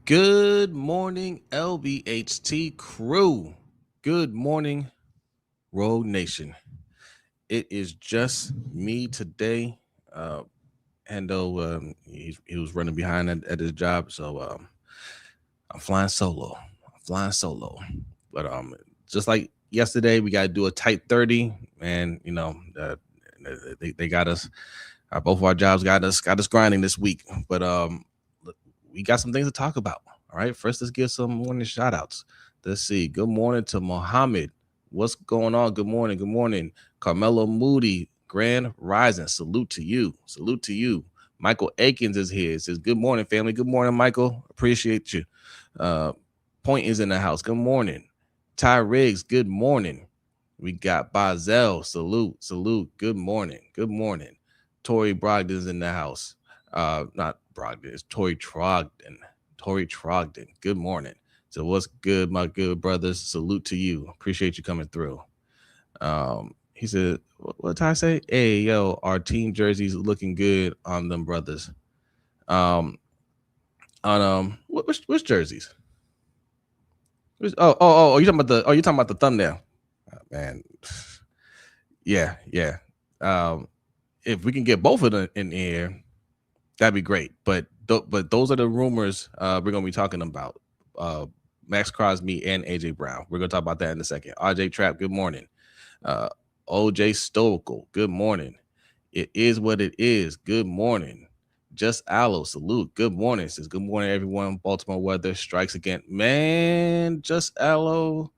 Good morning, LBHT crew. Good morning, Road Nation. It is just me today. Hendo, he was running behind at his job, so I'm flying solo. But just like yesterday, we got to do a tight 30, and they got us. Both of our jobs got us grinding this week, but we got some things to talk about. All right, first let's give some morning shout outs. Let's see. Good morning to Mohammed. What's going on? Good morning. Good morning. Carmelo Moody, Grand Rising. Salute to you. Salute to you. Michael Akins is here. It says, good morning, family. Good morning, Michael. Appreciate you. Point is in the house. Good morning. Ty Riggs, good morning. We got Bazel. Salute. Good morning. Good morning. Tori Brogdon's in the house. Not Brogdon, it's Tori Trogdon. Good morning. So what's good, my good brothers? Salute to you. Appreciate you coming through. He said, what did I say? Hey, yo, our team jerseys looking good on them brothers. Which jerseys? You talking about the thumbnail? Man. Yeah. If we can get both of them in the air, that'd be great. But those are the rumors we're gonna be talking about. Maxx Crosby and AJ Brown. We're gonna talk about that in a second. RJ Trap, good morning. OJ Stoical, good morning. It is what it is. Good morning. Just Aloe, salute. Good morning. Says good morning, everyone. Baltimore weather strikes again. Man, just Aloe.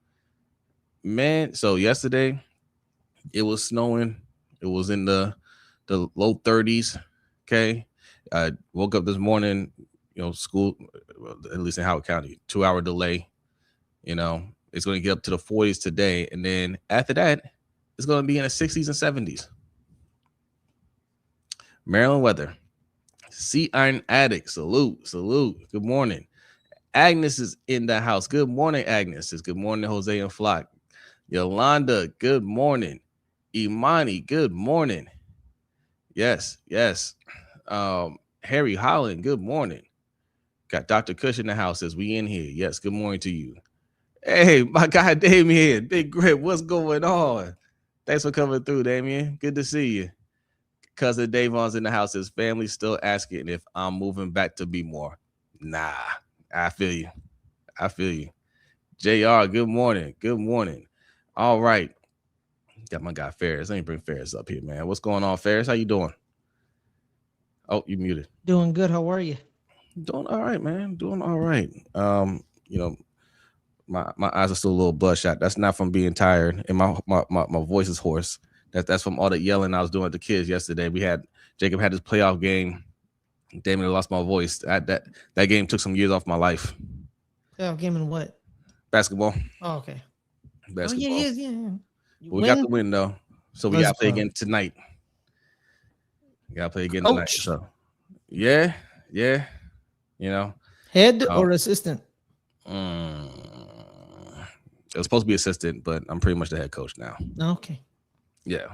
Man, so yesterday it was snowing. It was in the low 30s. Okay. I woke up this morning, school, at least in Howard County, 2-hour delay. It's going to get up to the 40s today. And then after that, it's going to be in the 60s and 70s. Maryland weather. Sea Iron Addict, salute. Good morning. Agnes is in the house. Good morning, Agnes. Good morning, Jose and Flock. Yolanda, good morning. Imani, good morning. Yes. Harry Holland, good morning. Got Dr. Cush in the house as we in here. Yes, good morning to you. Hey, my guy Damien, Big Grip, what's going on? Thanks for coming through, Damien. Good to see you. Cousin Davon's in the house. His family's still asking if I'm moving back to Bmore. Nah, I feel you. JR, good morning. All right. Got my guy Ferris. Let me bring Ferris up here, man. What's going on, Ferris? How you doing? Oh, you muted. Doing good. How are you? Doing all right, man. Doing all right. My eyes are still a little bloodshot. That's not from being tired, and my voice is hoarse. That's from all the yelling I was doing at the kids yesterday. Jacob had his playoff game. Damn it, I lost my voice. That game took some years off my life. Playoff game in what? Basketball. Oh, okay. Basketball. Oh, yeah. We got the win though, so we got to play again tonight. Tonight. So yeah. Head or assistant? It was supposed to be assistant, but I'm pretty much the head coach now. Okay. Yeah.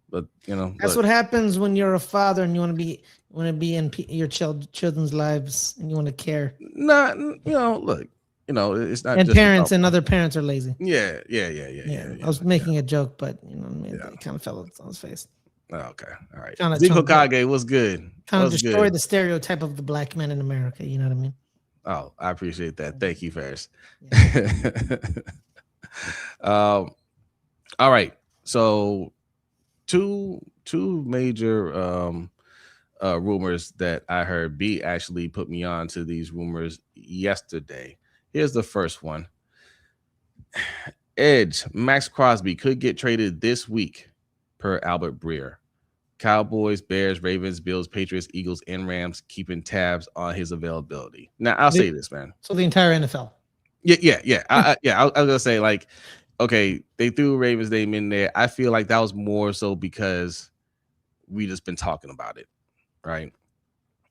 But that's what happens when you're a father and you want to be in your children's lives and you want to care. Look, it's not. And just parents and other parents are lazy. Yeah. I was making a joke, but it kind of fell on his face. Oh, okay, all right. Zico Kage, what's good? Kind of destroy the stereotype of the black man in America. You know what I mean? Oh, I appreciate that. Thank you, Ferris. Yeah. All right. So two major rumors that I heard. B actually put me on to these rumors yesterday. Here's the first one. Edge, Maxx Crosby could get traded this week, per Albert Breer. Cowboys, Bears, Ravens, Bills, Patriots, Eagles, and Rams keeping tabs on his availability. Now, I'll say this, man. So the entire NFL. Yeah. I was gonna say, like, okay, they threw Ravens name in there. I feel like that was more so because we just been talking about it, right?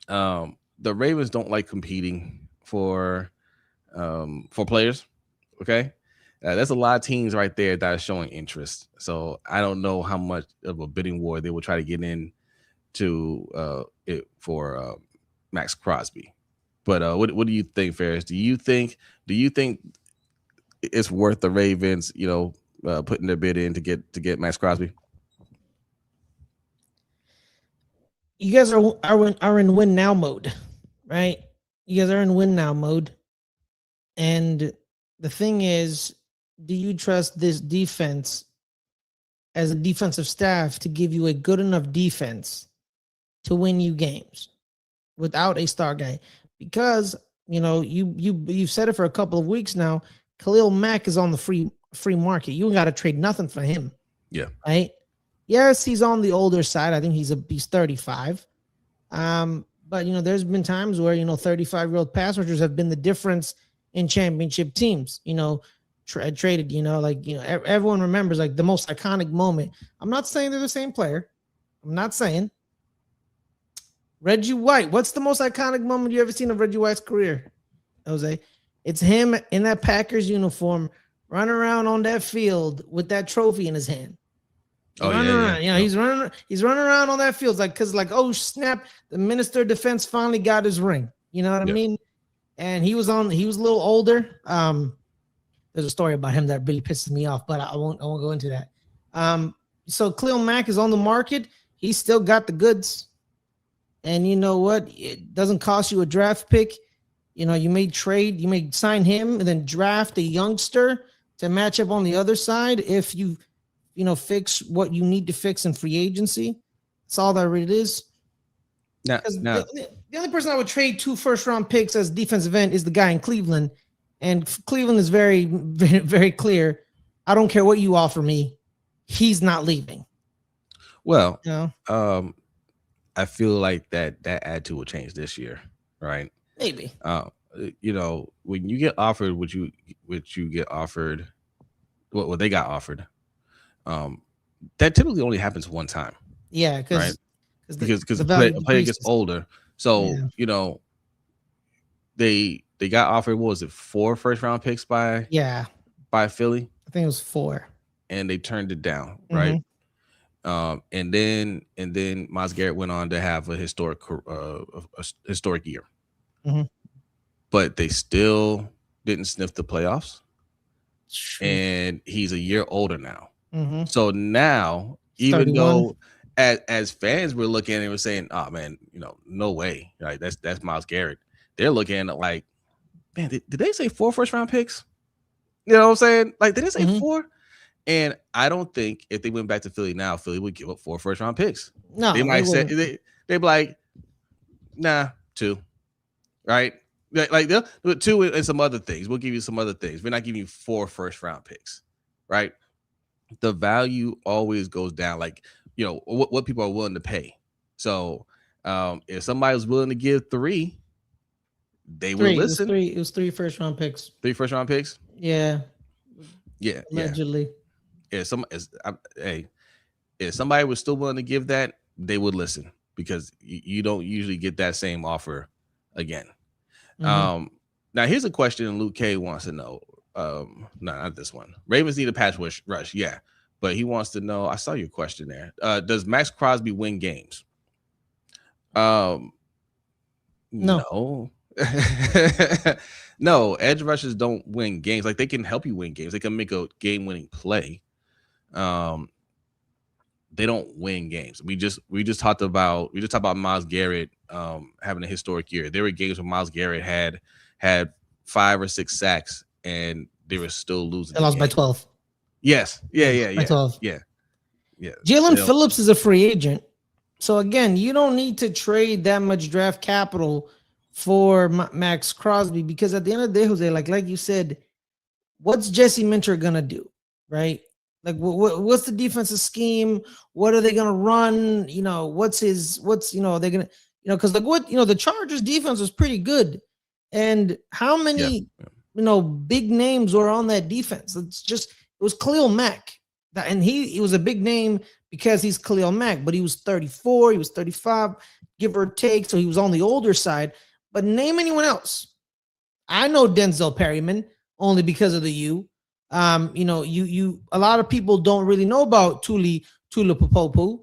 The Ravens don't like competing for players. Okay. There's a lot of teams right there that are showing interest. So I don't know how much of a bidding war they will try to get in to it for Maxx Crosby. But what do you think, Ferris? Do you think it's worth the Ravens, putting their bid in to get Maxx Crosby? You guys are in win now mode, right? You guys are in win now mode, and the thing is, do you trust this defense as a defensive staff to give you a good enough defense to win you games without a star guy? Because you've said it for a couple of weeks now. Khalil Mack is on the free market. You got to trade nothing for him. Yeah. Right. Yes, he's on the older side. I think he's 35. But there's been times where 35-year-old pass rushers have been the difference in championship teams. Traded. Everyone remembers like the most iconic moment. I'm not saying they're the same player. I'm not saying. Reggie White. What's the most iconic moment you ever seen of Reggie White's career, Jose? It's him in that Packers uniform running around on that field with that trophy in his hand. Running around. He's running around on that field oh snap, the Minister of Defense finally got his ring. You know what I mean? And he was a little older. There's a story about him that really pisses me off, but I won't go into that. So Khalil Mack is on the market. He's still got the goods. And you know what? It doesn't cost you a draft pick. You may sign him and then draft a youngster to match up on the other side if you fix what you need to fix in free agency. That's all that it is. Now, the only person I would trade 2 first-round picks as defensive end is the guy in Cleveland. And Cleveland is very, very, very clear. I don't care what you offer me. He's not leaving. Well, I feel like that attitude will change this year, right? Maybe. When you get offered what you get offered, what they got offered, that typically only happens one time. Yeah, because the player gets older. So they got offered, what was it, 4 first-round picks by Philly? I think it was 4, and they turned it down, right? And then Myles Garrett went on to have a historic year, but they still didn't sniff the playoffs. And he's a year older now. So now, even 31. though as fans we're looking at it and we're saying, oh man, no way, right? That's Myles Garrett. They're looking at it like, man, did they say 4 first-round picks? You know what I'm saying? Like, did they say 4? And I don't think if they went back to Philly now, Philly would give up 4 first-round picks. No, they might say they'd be like, nah, 2, right? Like they'll do 2 and some other things. We'll give you some other things. We're not giving you 4 first-round picks, right? The value always goes down, like what people are willing to pay. So if somebody was willing to give 3, they would listen. It was 3 first-round picks. 3 first-round picks. Yeah. Allegedly. If somebody was still willing to give that, they would listen, because you don't usually get that same offer again. Now here's a question Luke K wants to know. No, not this one. Ravens need a pass rush. Yeah, but he wants to know. I saw your question there. Does Maxx Crosby win games? No. No, edge rushers don't win games. Like, they can help you win games. They can make a game-winning play. They don't win games. We just talked about Myles Garrett having a historic year. There were games where Myles Garrett had 5 or 6 sacks and they were still losing. They lost by 12. Yes. Yeah. By 12. Yeah. Jalen Phillips is a free agent. So again, you don't need to trade that much draft capital for Maxx Crosby, because at the end of the day, Jose, like you said, what's Jesse Minter gonna do, right? Like, what's the defensive scheme? What are they gonna run? They're gonna, because the Chargers defense was pretty good, and how many big names were on that defense? It was Khalil Mack, and he was a big name because he's Khalil Mack, but he was 34, he was 35, give or take, so he was on the older side. But name anyone else. I know Denzel Perryman only because of the U. A lot of people don't really know about Tuli Popopu.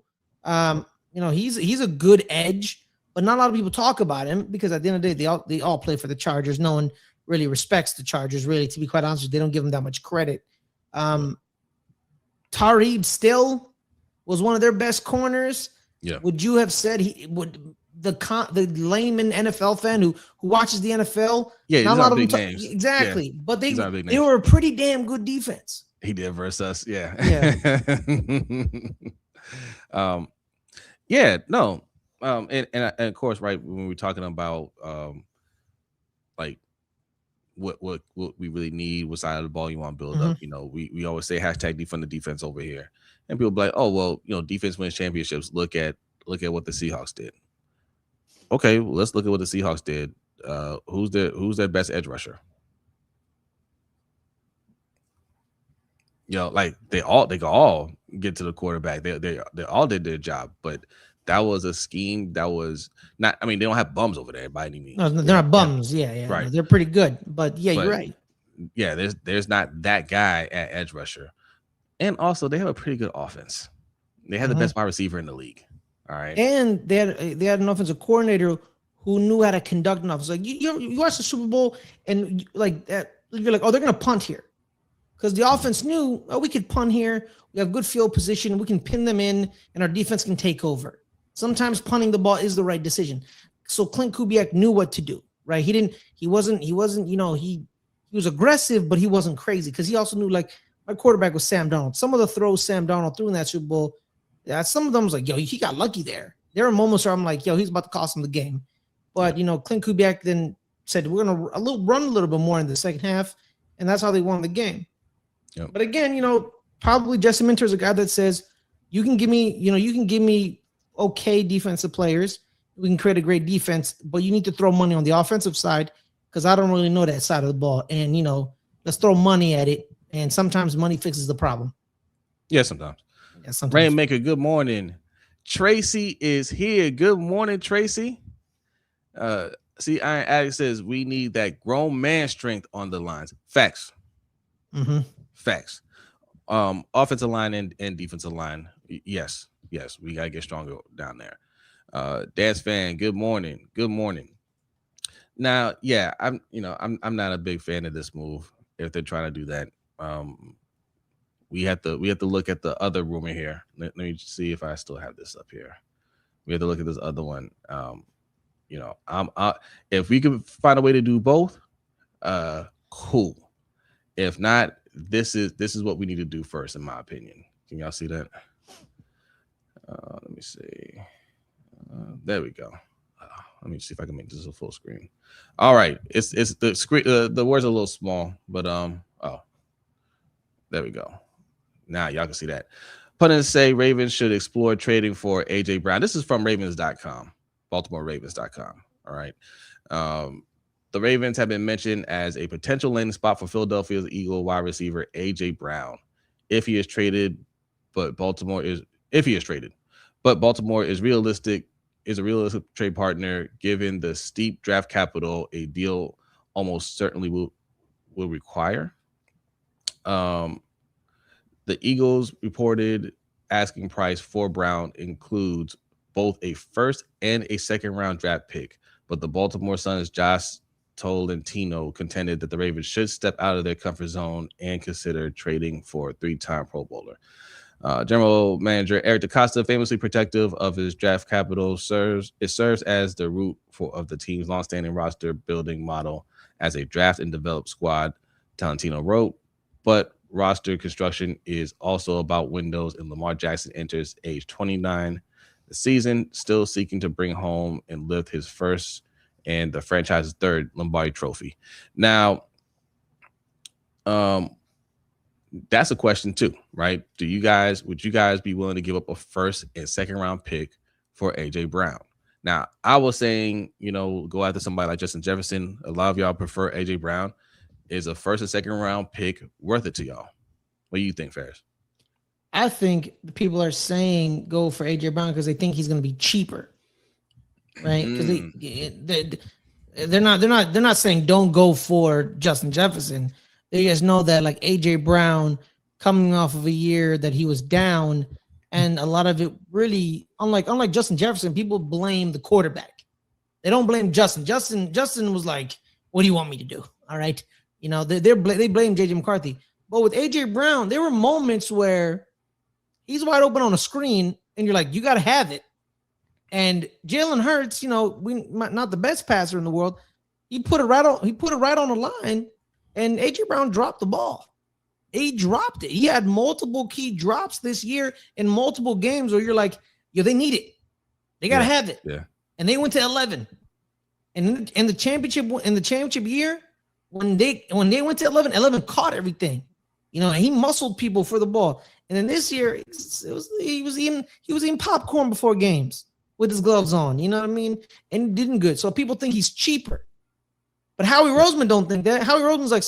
He's a good edge, but not a lot of people talk about him because at the end of the day, they all play for the Chargers. No one really respects the Chargers, really, to be quite honest with you. They don't give them that much credit. Tariq still was one of their best corners. Yeah. Would you have said he would the layman NFL fan who watches the NFL? Yeah, not a lot of big them names. Exactly. Yeah. But they were a pretty damn good defense. He did versus us. Yeah. And of course, right, when we're talking about like what we really need, what side of the ball you want to build up, you know, we always say hashtag defund the defense over here. And people be like, oh, well, you know, defense wins championships. Look at what the Seahawks did. Okay, well, let's look at what the Seahawks did. Who's their best edge rusher? You know, like they could all get to the quarterback. They all did their job, but that was a scheme that was not. I mean, they don't have bums over there by any means. No, they're not bums. Yeah. Right. No, they're pretty good, but you're right. Yeah, there's not that guy at edge rusher, and also they have a pretty good offense. They have the best wide receiver in the league. All right, and they had an offensive coordinator who knew how to conduct an offense. Like you watch the Super Bowl and like that, you're like, oh, they're gonna punt here. Because the offense knew, oh, we could punt here. We have good field position. We can pin them in, and our defense can take over. Sometimes punting the ball is the right decision. So Clint Kubiak knew what to do, right? He wasn't, you know, he was aggressive, but he wasn't crazy because he also knew, like, my quarterback was Sam Darnold. Some of the throws Sam Darnold threw in that Super Bowl, some of them was like, yo, he got lucky there. There are moments where I'm like, yo, he's about to cost him the game. But, you know, Clint Kubiak then said, we're going to run a little bit more in the second half, and that's how they won the game. Yep. But again, you know, probably Jesse Minter is a guy that says, you can give me okay defensive players. We can create a great defense, but you need to throw money on the offensive side because I don't really know that side of the ball. And, you know, let's throw money at it. And sometimes money fixes the problem. Yeah, sometimes. Rainmaker, good morning. Tracy is here. Good morning, Tracy. See, Iron Addict says we need that grown man strength on the lines. Facts. Facts. Offensive line and defensive line. Yes, we gotta get stronger down there. Dad's fan, good morning. Now, yeah, I'm not a big fan of this move if they're trying to do that. We have to look at the other rumor here. Let me see if I still have this up here. We have to look at this other one. If we can find a way to do both, cool. If not, this is what we need to do first, in my opinion. Can y'all see that? Let me see. There we go. Let me see if I can make this a full screen. All right, it's the screen. The words are a little small, but there we go. Now y'all can see that. Pundits say Ravens should explore trading for AJ Brown. This is from Ravens.com, BaltimoreRavens.com. All right. The Ravens have been mentioned as a potential landing spot for Philadelphia's Eagle wide receiver AJ Brown if he is traded, but Baltimore is a realistic trade partner given the steep draft capital a deal almost certainly will require. The Eagles reported asking price for Brown includes both a first and a second round draft pick, but the Baltimore Sun's Josh Tolentino contended that the Ravens should step out of their comfort zone and consider trading for a 3-time Pro Bowler. General Manager Eric DaCosta, famously protective of his draft capital, serves as the root of the team's longstanding roster building model as a draft and develop squad, Tolentino wrote. But roster construction is also about windows, and Lamar Jackson enters age 29 the season, still seeking to bring home and lift his first and the franchise's third Lombardi trophy. Now, that's a question too, right? Would you guys be willing to give up a first and second round pick for AJ Brown? Now, I was saying, go after somebody like Justin Jefferson. A lot of y'all prefer AJ Brown. Is a first and second round pick worth it to y'all? What do you think, Ferris? I think people are saying go for AJ Brown because they think he's going to be cheaper, right? Because they're not saying don't go for Justin Jefferson. They just know that like AJ Brown coming off of a year that he was down, and a lot of it really, unlike Justin Jefferson, people blame the quarterback. They don't blame Justin. Justin was like, "What do you want me to do?" All right, they blame JJ McCarthy. But with AJ Brown, there were moments where he's wide open on a screen, and you're like, "You got to have it." And Jalen Hurts, we not the best passer in the world. He put it right on the line, and AJ Brown dropped the ball. He dropped it. He had multiple key drops this year in multiple games where you're like, "Yo, they need it. They gotta have it." Yeah. And they went to 11. And in the championship year, when they went to 11 caught everything. And he muscled people for the ball. And then this year, he was eating popcorn before games with his gloves on. You know what I mean? And didn't good. So people think he's cheaper. But Howie Roseman don't think that. Howie Roseman's like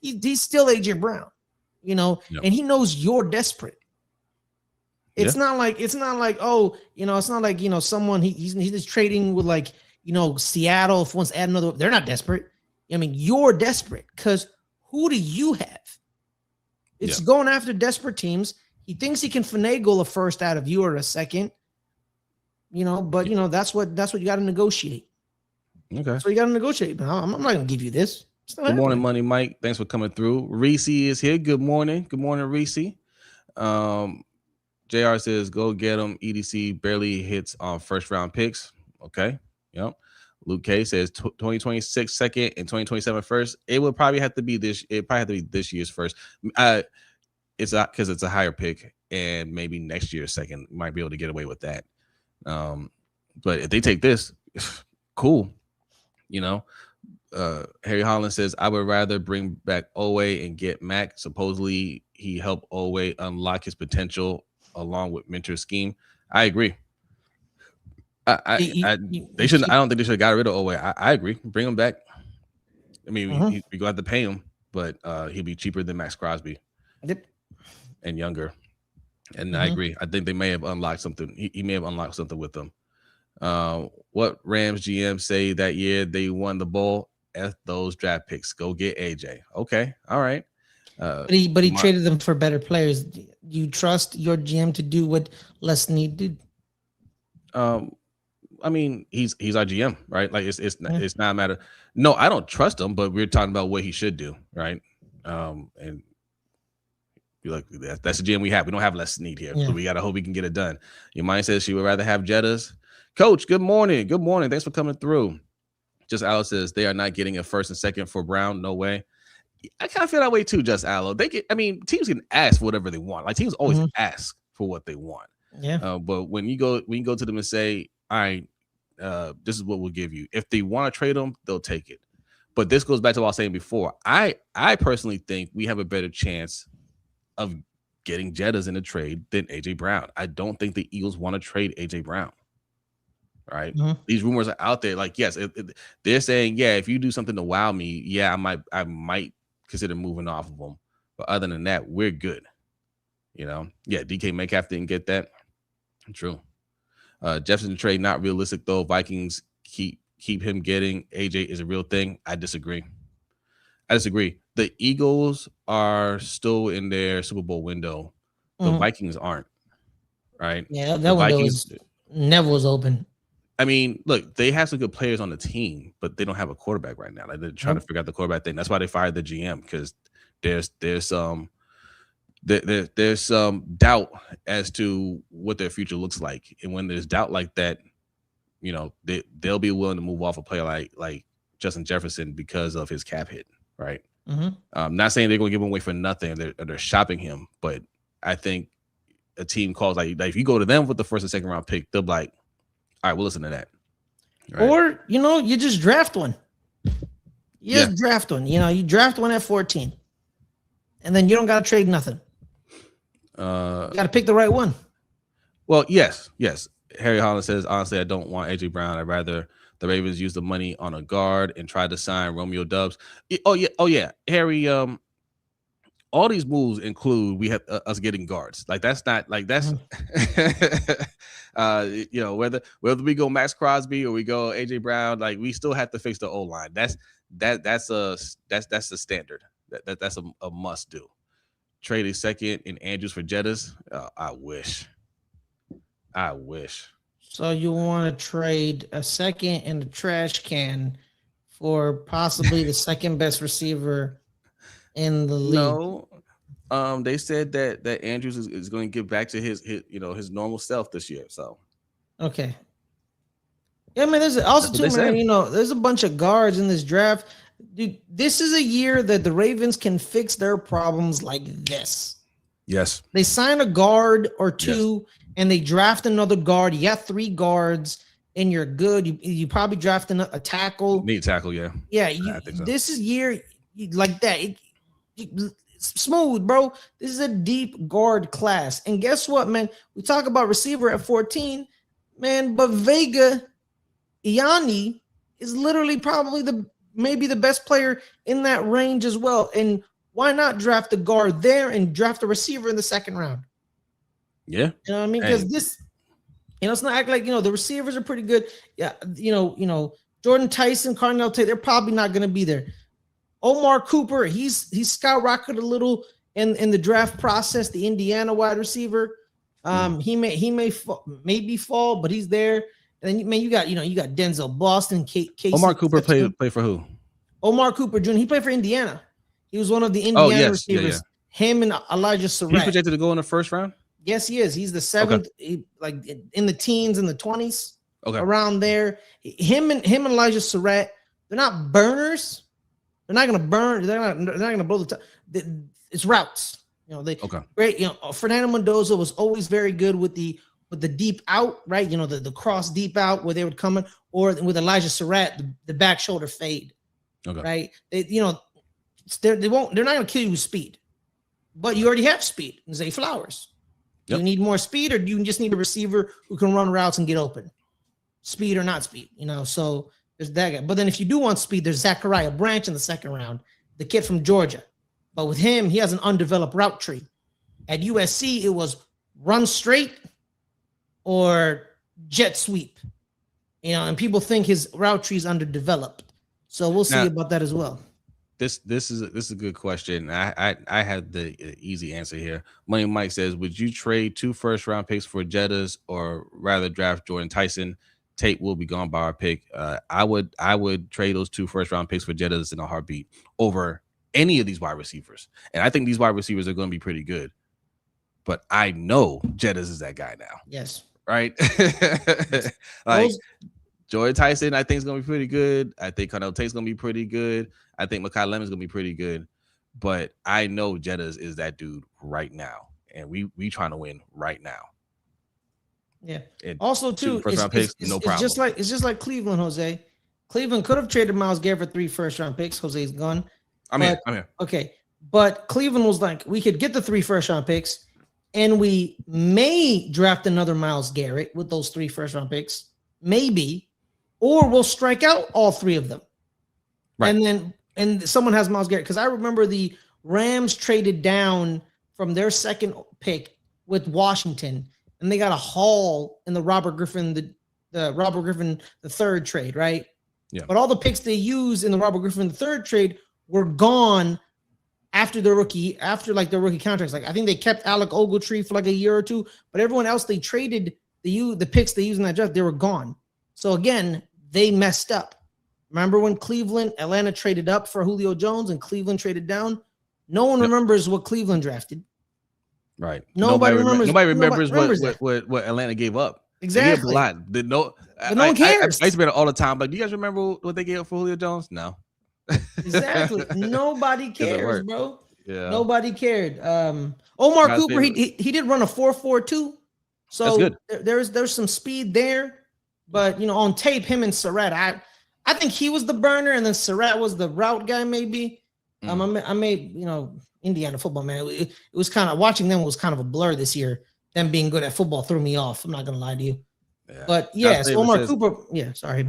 he's still AJ Brown, and he knows you're desperate. It's not like it's not like someone he's just trading with like Seattle if wants to add another. They're not desperate. I mean, you're desperate because who do you have? It's going after desperate teams. He thinks he can finagle a first out of you or a second. But that's what you got to negotiate. Okay. So you got to negotiate. I'm not going to give you this. Good morning, Money Mike. Thanks for coming through. Reese is here. Good morning. Good morning, Reese. JR says, go get him. EDC barely hits on first round picks. Okay. Yep. Luke K says 2026 second and 2027 first. It would probably have to be this. It probably have to be this year's first. It's because it's a higher pick, and maybe next year's second might be able to get away with that. But if they take this, cool. Harry Holland says, I would rather bring back Owe and get Mac. Supposedly he helped Owe unlock his potential along with mentor scheme. I agree. They shouldn't. I don't think they should have got rid of Owe. I agree. Bring him back. I mean, we go have to pay him, but he'll be cheaper than Maxx Crosby. Yep. And younger. And I agree. I think they may have unlocked something. He may have unlocked something with them. What Rams GM say that year they won the bowl? F those draft picks. Go get AJ. Okay. All right. But he traded them for better players. You trust your GM to do what Les Snead did? I mean, he's our GM, right? Like it's not a matter. No, I don't trust him, but we're talking about what he should do, right? And you're like, that's the GM we have. We don't have Les Snead here, so we gotta hope we can get it done. Your mind says she would rather have Jettas. Coach, good morning. Good morning. Thanks for coming through. Just Aloe says they are not getting a first and second for Brown. No way. I kind of feel that way too, Just Aloe. Teams can ask for whatever they want. Like teams always ask for what they want. Yeah. But when you go to them and say, all right, this is what we'll give you. If they want to trade them, they'll take it. But this goes back to what I was saying before. I personally think we have a better chance of getting Jettas in the trade than AJ Brown. I don't think the Eagles want to trade AJ Brown. Right. These rumors are out there. Like, yes, they're saying, yeah, if you do something to wow me, yeah, I might consider moving off of them. But other than that, we're good. Yeah, DK Metcalf didn't get that. True. Jefferson trade not realistic though. Vikings keep him getting AJ is a real thing. I disagree. The Eagles are still in their Super Bowl window. The Vikings aren't. Right. Yeah, that window never was open. I mean, look, they have some good players on the team, but they don't have a quarterback right now. Like they're trying to figure out the quarterback thing. That's why they fired the GM, because there's some doubt as to what their future looks like. And when there's doubt like that, they'll be willing to move off a player like Justin Jefferson because of his cap hit, right? I'm not saying they're going to give him away for nothing. They're shopping him, but I think a team calls like if you go to them with the first and second round pick, they'll be like, all right, we'll listen to that. Right? Or, you just draft one. Draft one. You draft one at 14. And then you don't got to trade nothing. You got to pick the right one. Well, yes. Harry Holland says, honestly, I don't want AJ Brown. I'd rather the Ravens use the money on a guard and try to sign Romeo Dubs. Oh, yeah. Harry, all these moves include we have us getting guards. Like that's not like that's whether we go Maxx Crosby or we go AJ Brown, like we still have to fix the O line. That's a standard. That's a must do. Trade a second in Andrews for Jettas. I wish. So you want to trade a second and a trash can for possibly the second best receiver in the league? No. They said that Andrews is going to get back to his normal self this year. So Okay. Yeah, man. There's also that's what too, they man. said. There's a bunch of guards in this draft. Dude, this is a year that the Ravens can fix their problems like this. Yes. They sign a guard or Yes. two, and they draft another guard. You got 3 guards, and you're good. You probably draft a tackle. Need tackle, yeah. Yeah, I think so. this is year like that. It's smooth, bro. This is a deep guard class. And guess what, man? We talk about receiver at 14, man, but Vega Iani is literally probably maybe the best player in that range as well. And why not draft a guard there and draft a receiver in the second round? Yeah. You know what I mean? Because this, it's not act like, the receivers are pretty good. Yeah, Jordan Tyson, Carnell Tate, they're probably not going to be there. Omar Cooper, he's skyrocketed a little in the draft process, the Indiana wide receiver. He may fall, but he's there. And then, man, you got Denzel Boston, Casey. Omar Cooper play for who? Omar Cooper Jr. He played for Indiana. He was one of the Indiana receivers. Yeah. Him and Elijah Surratt. He projected to go in the first round? Yes, he is. He's the 7th, like in the teens, in the 20s, around there. Him and Elijah Surratt, they're not burners. They're not gonna burn. They're not gonna blow the top. It's routes. Great. Fernando Mendoza was always very good with the deep out, right? The cross deep out where they would come in, or with Elijah Surratt, the back shoulder fade. Right. They're not gonna kill you with speed, but you already have speed. Zay Flowers. Yep. You need more speed, or do you just need a receiver who can run routes and get open? Speed or not speed, so there's that guy. But then if you do want speed, there's Zachariah Branch in the second round, the kid from Georgia. But with him, he has an undeveloped route tree. At USC, it was run straight or jet sweep. And people think his route tree is underdeveloped. So we'll see about that as well. This is a good question. I had the easy answer here. Money Mike says, would you trade 2 first-round picks for Jettas or rather draft Jordan Tyson? Tate will be gone by our pick. I would trade those 2 first-round picks for Jettas in a heartbeat over any of these wide receivers. And I think these wide receivers are going to be pretty good. But I know Jettas is that guy now. Yes. Right? Jordan Tyson, I think, is going to be pretty good. I think Carnell Tate's going to be pretty good. I think Makai Lemon's going to be pretty good. But I know Jettas is that dude right now. And we trying to win right now. Yeah. And also, too, it's just like Cleveland, Jose. Cleveland could have traded Myles Garrett for 3 first-round picks. Jose's gone. I'm here. Okay. But Cleveland was like, we could get the 3 first-round picks, and we may draft another Myles Garrett with those 3 first-round picks. Maybe. Or we'll strike out all 3 of them. Right. And someone has Myles Garrett. Because I remember the Rams traded down from their second pick with Washington, and they got a haul in the Robert Griffin, the Robert Griffin the third trade, right? Yeah. But all the picks they used in the Robert Griffin the third trade were gone after their rookie contracts. Like I think they kept Alec Ogletree for like a year or 2, but everyone else they traded the picks they used in that draft, they were gone. So again, they messed up. Remember when Atlanta traded up for Julio Jones and Cleveland traded down? No one remembers what Cleveland drafted. Right. Nobody remembers what Atlanta gave up. Exactly. They gave a lot. But no one cares. I used to be all the time. Like, do you guys remember what they gave up for Julio Jones? No. Exactly. Nobody cares, bro. Yeah. Nobody cared. Omar Cooper, he did run a 4.42. So there's some speed there. But on tape, him and Surratt, I think he was the burner, and then Surratt was the route guy, maybe. I made Indiana football, man. It was kind of watching them was kind of a blur this year. Them being good at football threw me off. I'm not gonna lie to you. Yeah. But yes, Omar Cooper. Yeah, sorry.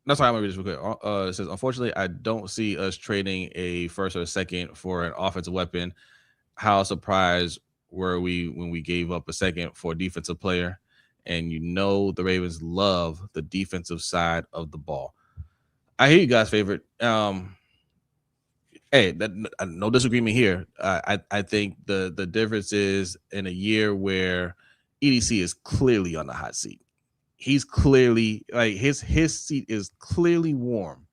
That's why I'm gonna read this real quick. It says, unfortunately, I don't see us trading a first or a second for an offensive weapon. How surprised were we when we gave up a second for a defensive player? And the Ravens love the defensive side of the ball. I hear you guys' favorite. Hey, no disagreement here. I think the difference is in a year where EDC is clearly on the hot seat. he's clearly like his seat is clearly warm.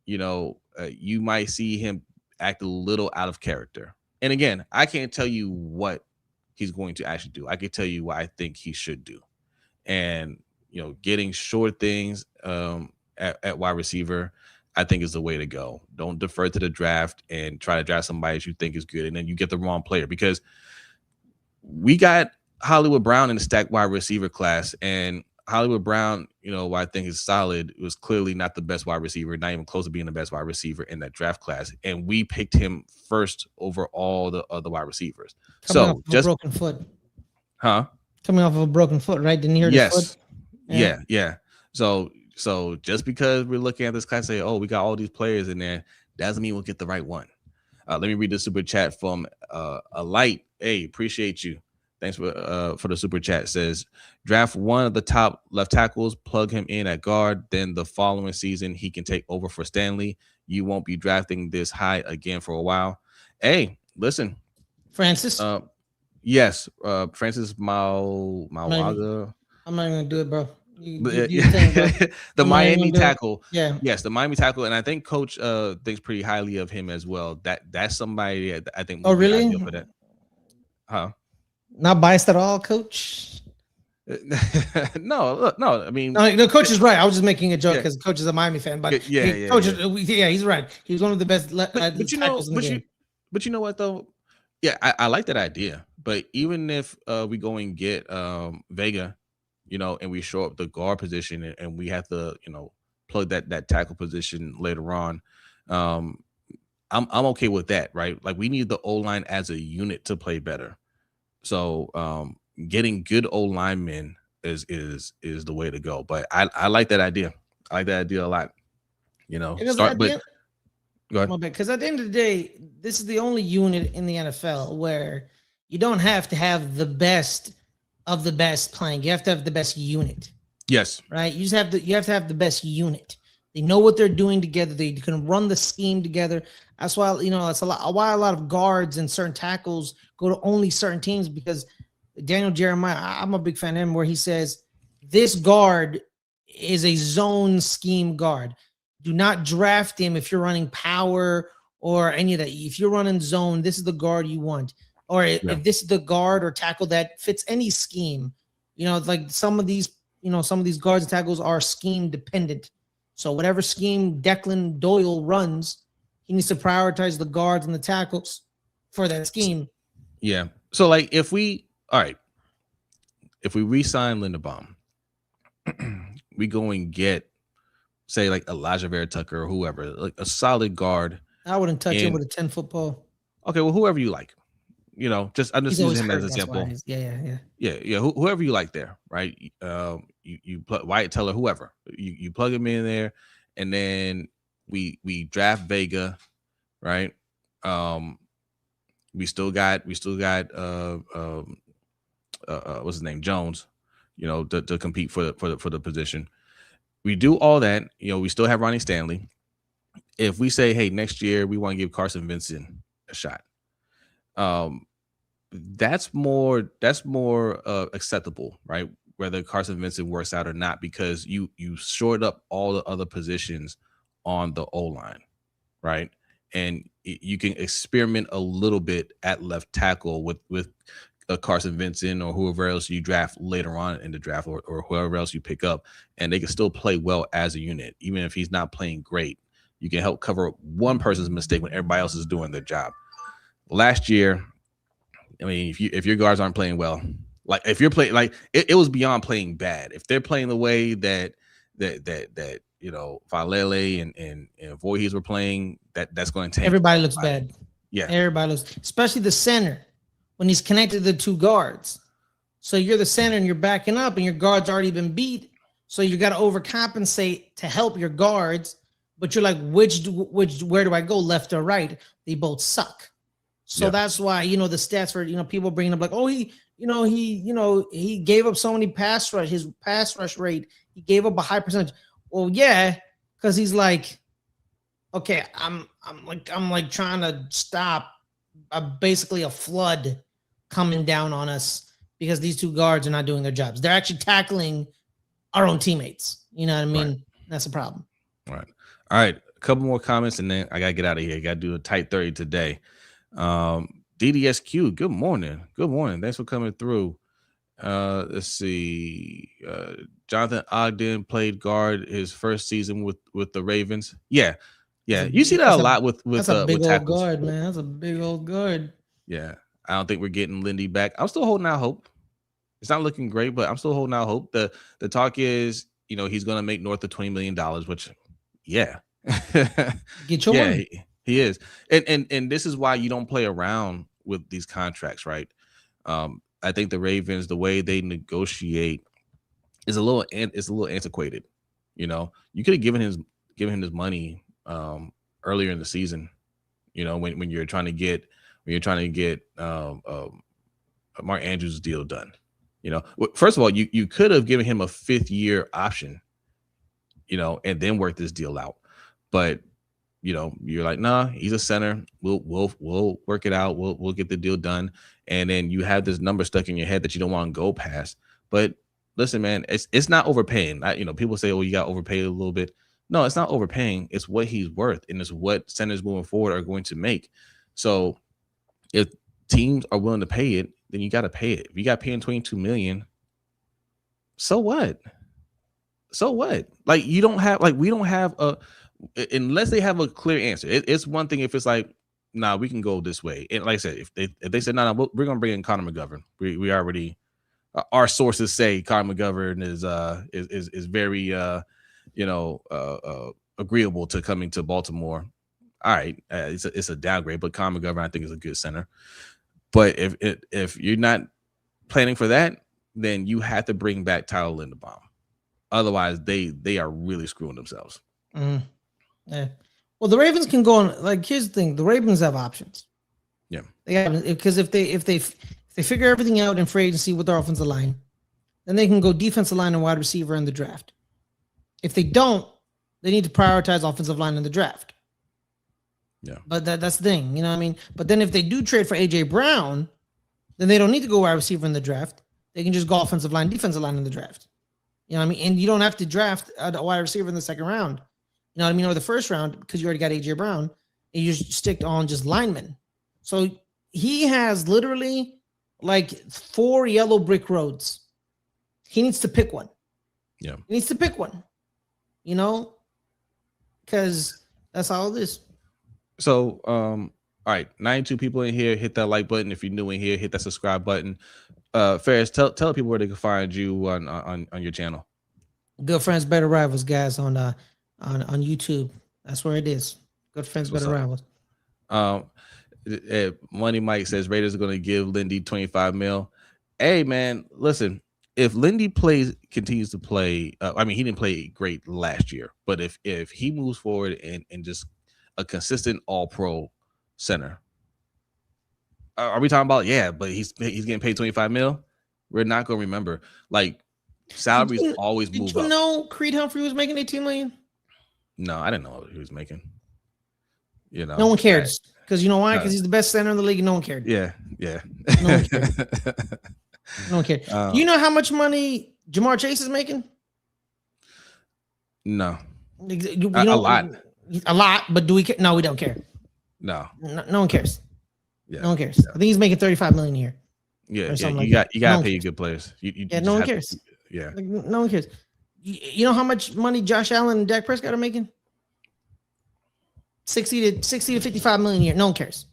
You might see him act a little out of character. And again, I can't tell you what he's going to actually do. I can tell you what I think he should do. And getting short things at wide receiver, I think is the way to go. Don't defer to the draft and try to draft somebody that you think is good, and then you get the wrong player, because we got Hollywood Brown in the stacked wide receiver class, and Hollywood Brown, what I think is solid, was clearly not the best wide receiver, not even close to being the best wide receiver in that draft class. And we picked him first over all the other wide receivers. Coming off of a broken foot. Huh? Coming off of a broken foot, right? Didn't hear his foot? Yeah. So just because we're looking at this class, say, oh, we got all these players in there, doesn't mean we'll get the right one. Let me read the super chat from a light. Hey, appreciate you. Thanks for the super chat. It says, draft one of the top left tackles, plug him in at guard. Then the following season, he can take over for Stanley. You won't be drafting this high again for a while. Hey, listen. Francis? Yes. Francis Mauaga. I'm not going to do it, bro. The Miami tackle. Yeah. Yes, the Miami tackle. And I think Coach thinks pretty highly of him as well. That's somebody I think. Oh, really? For that. Huh? Not biased at all, Coach? No. I mean, no, Coach is right. I was just making a joke because Coach is a Miami fan. But Coach, he's right. He's one of the best tackles in the game. But you know what, though? Yeah, I like that idea. But even if we go and get Vega, and we show up the guard position and we have to, plug that tackle position later on, I'm okay with that, right? Like, we need the O-line as a unit to play better. So getting good O linemen is the way to go. But I like that idea. I like that idea a lot. Start. But go ahead. Because at the end of the day, this is the only unit in the NFL where you don't have to have the best of the best playing. You have to have the best unit. Yes. Right. You have to have the best unit. They know what they're doing together. They can run the scheme together. That's why, that's why a lot of guards and certain tackles go to only certain teams, because Daniel Jeremiah, I'm a big fan of him, where he says, this guard is a zone scheme guard. Do not draft him if you're running power or any of that. If you're running zone, this is the guard you want. Or if this is the guard or tackle that fits any scheme, like some of these guards and tackles are scheme dependent. So whatever scheme Declan Doyle runs, he needs to prioritize the guards and the tackles for that scheme. Yeah. So like if we re-sign Linderbaum, we go and get, say, like Elijah Vera Tucker or whoever, like a solid guard. I wouldn't touch him with a 10-foot pole. Okay, well, whoever you like. I'm just using him as an example. Yeah. Whoever you like there, right? You plug Wyatt Teller, whoever. You plug him in there, and then we draft Vega, right? We still got what's his name, Jones, to compete for the position. We do all that, we still have Ronnie Stanley. If we say, hey, next year we want to give Carson Vincent a shot, that's more acceptable, right? Whether Carson Vincent works out or not, because you shored up all the other positions on the O-line, right? And you can experiment a little bit at left tackle with Carson Vincent or whoever else you draft later on in the draft, or whoever else you pick up, and they can still play well as a unit. Even if he's not playing great, you can help cover one person's mistake when everybody else is doing their job. Last year, I mean, if your guards aren't playing well, like if you're playing, like it was beyond playing bad. If they're playing the way that Falele and Voorhees were playing, that's going to tank. Everybody looks bad. Yeah, everybody looks, especially the center when he's connected to the two guards. So you're the center and you're backing up, and your guard's already been beat. So you got to overcompensate to help your guards. But you're like, where do I go, left or right? They both suck. So that's why, the stats for, people bringing up like, oh, he gave up so many his pass rush rate, he gave up a high percentage. Well, yeah, because he's like, okay, I'm trying to stop basically a flood coming down on us because these two guards are not doing their jobs. They're actually tackling our own teammates. You know what I mean? Right. That's a problem. All right. A couple more comments, and then I gotta get out of here. Got to do a tight 30 today. DDSQ. Good morning. Good morning. Thanks for coming through. Let's see. Jonathan Ogden played guard his first season with the Ravens. Yeah. You see that a lot with that's a big with old tackles. guard, man. That's a big old guard. Yeah, I don't think we're getting Lindy back. I'm still holding out hope. It's not looking great, but I'm still holding out hope. The talk is, he's going to make north of $20 million, which, yeah, get your money. He is, and this is why you don't play around with these contracts, right? I think the Ravens, the way they negotiate, is a little antiquated. You could have given him his money earlier in the season. When you're trying to get Mark Andrews' deal done. First of all, you could have given him a 5th-year option, and then work this deal out. But you're like, nah, he's a center. We'll work it out. We'll get the deal done. And then you have this number stuck in your head that you don't want to go past. But listen, man, it's not overpaying. People say, oh, you got overpaid a little bit. No, it's not overpaying. It's what he's worth, and it's what centers moving forward are going to make. So if teams are willing to pay it, then you got to pay it. If you got paying $22 million, so what? Like, we don't have unless they have a clear answer. It's one thing if it's like, nah, we can go this way. And like I said, if they said, no, we're gonna bring in Connor McGovern. We already, our sources say Connor McGovern is very agreeable to coming to Baltimore. All right, it's a downgrade, but Connor McGovern I think is a good center. But if you're not planning for that, then you have to bring back Tyler Linderbaum. Otherwise, they are really screwing themselves. Yeah. Well, the Ravens can go on. Like, here's the thing: the Ravens have options. Yeah. They have, because if they figure everything out in free agency with their offensive line, then they can go defensive line and wide receiver in the draft. If they don't, they need to prioritize offensive line in the draft. Yeah. But that's the thing, you know what I mean? But then if they do trade for AJ Brown, then they don't need to go wide receiver in the draft. They can just go offensive line, defensive line in the draft. You know what I mean? And you don't have to draft a wide receiver in the second round. You know what I mean? Or the first round, because you already got AJ Brown, and you just stick on just linemen. So he has literally like 4 yellow brick roads. He needs to pick one. Yeah. He needs to pick one, because that's all it is. So, all right, 92 people in here. Hit that like button. If you're new in here, hit that subscribe button. Ferris, tell people where they can find you on your channel. Good Friends, Better Rivals, guys, on YouTube. That's where it is. Good Friends, Better Rivals. Money Mike says Raiders are going to give Lindy $25 million. Hey, man, listen. If Lindy continues to play, he didn't play great last year, but if he moves forward and just a consistent All-Pro center, are we talking about? Yeah, but he's getting paid $25 million. We're not going to remember. Like, salaries always move up. Did you know Creed Humphrey was making $18 million? No, I didn't know what he was making. No one cares, because you know why? Because he's the best center in the league, and no one cared. Yeah. No one cared. No one cared. Do you know how much money Jamar Chase is making? No. A lot. A lot, but do we care? No, we don't care. No one cares. Yeah. No one cares. Yeah. I think he's making $35 million a year. Yeah. You got to pay your good players. No one cares. No one cares. You know how much money Josh Allen and Dak Prescott are making? 60 to 55 million a year. No one cares.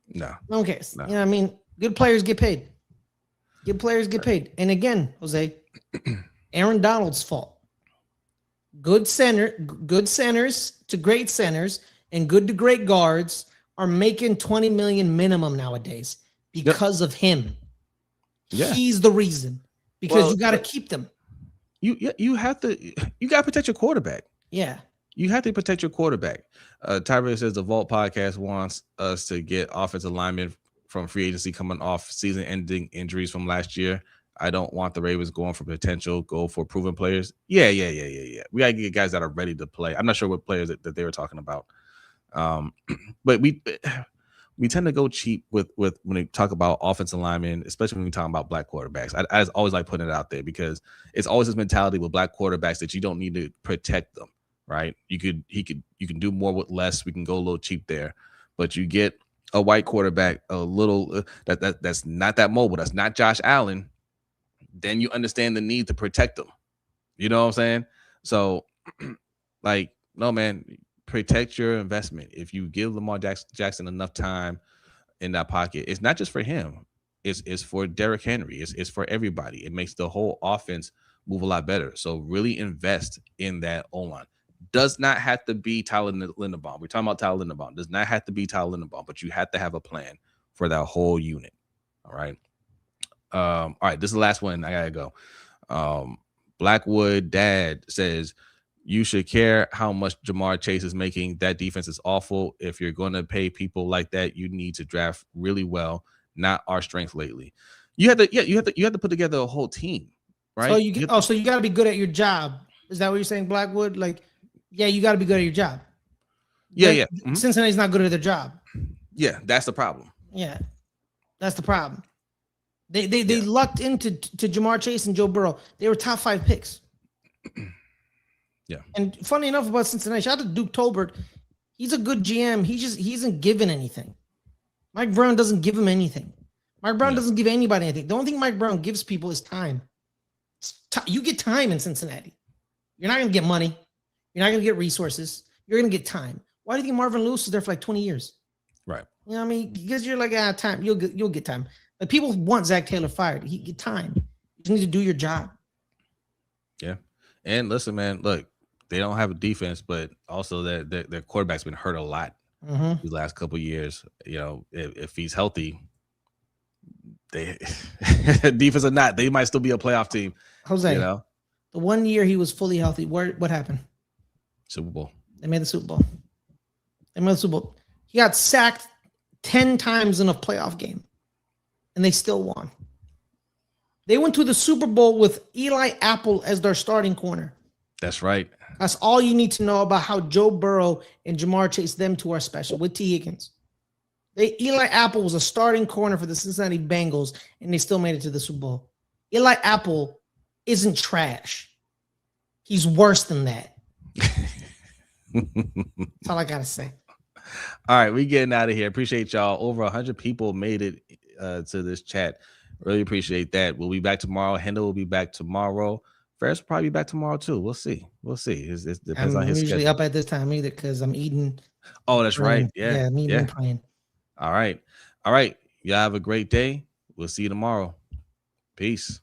No one cares. No. You know what I mean? Good players get paid. Good players get paid. And again, Jose, Aaron Donald's fault. Good centers to great centers and good to great guards are making $20 million minimum nowadays because of him. Yeah. He's the reason. Because you got to keep them. You got to protect your quarterback. Yeah. You have to protect your quarterback. Tyree says the Vault podcast wants us to get offensive linemen from free agency coming off season-ending injuries from last year. I don't want the Ravens going for potential, go for proven players. Yeah. We got to get guys that are ready to play. I'm not sure what players that they were talking about. But we tend to go cheap with when we talk about offensive linemen, especially when we talk about black quarterbacks. I just always like putting it out there because it's always this mentality with black quarterbacks that you don't need to protect them, right? You can do more with less. We can go a little cheap there, but you get a white quarterback a little that's not that mobile. That's not Josh Allen. Then you understand the need to protect them. You know what I'm saying? So, like, no, man, protect your investment. If you give Lamar Jackson enough time in that pocket, it's not just for him. It's for Derrick Henry. It's for everybody. It makes the whole offense move a lot better. So really invest in that O-line. Does not have to be Tyler Linderbaum. We're talking about Tyler Linderbaum. Does not have to be Tyler Linderbaum, but you have to have a plan for that whole unit. All right. All right. This is the last one. I gotta go. Blackwood Dad says, you should care how much Jamar Chase is making. That defense is awful. If you're going to pay people like that, you need to draft really well. Not our strength lately. You have to put together a whole team, right? So you got to be good at your job. Is that what you're saying, Blackwood? Like, yeah, you got to be good at your job. Yeah. Mm-hmm. Cincinnati's not good at their job. Yeah, that's the problem. Yeah, that's the problem. They lucked into Jamar Chase and Joe Burrow. They were top 5 picks. Yeah. And funny enough about Cincinnati, shout out to Duke Tolbert. He's a good GM. He isn't given anything. Mike Brown doesn't give him anything. Mike Brown doesn't give anybody anything. The only thing Mike Brown gives people is time. You get time in Cincinnati. You're not going to get money. You're not going to get resources. You're going to get time. Why do you think Marvin Lewis is there for like 20 years? Right. You know what I mean? Because you're like, time. You'll get time. Like, people want Zach Taylor fired. He get time. You just need to do your job. Yeah. And listen, man, look, they don't have a defense, but also their quarterback's been hurt a lot these last couple of years. You know, if he's healthy, they defense or not, they might still be a playoff team. Jose, you know, the 1 year he was fully healthy, what happened? Super Bowl. They made the Super Bowl. He got sacked 10 times in a playoff game, and they still won. They went to the Super Bowl with Eli Apple as their starting corner. That's right. That's all you need to know about how Joe Burrow and Jamar Chase, them two, are special with T. Higgins. Eli Apple was a starting corner for the Cincinnati Bengals, and they still made it to the Super Bowl. Eli Apple isn't trash. He's worse than that. That's all I got to say. All right, we getting out of here. Appreciate y'all. Over 100 people made it to this chat. Really appreciate that. We'll be back tomorrow. Hendo will be back tomorrow. Ferris will probably be back tomorrow too. We'll see. It depends on his schedule. I'm usually up at this time either because I'm eating. Oh, that's right. Yeah. I'm eating and praying. All right. Y'all have a great day. We'll see you tomorrow. Peace.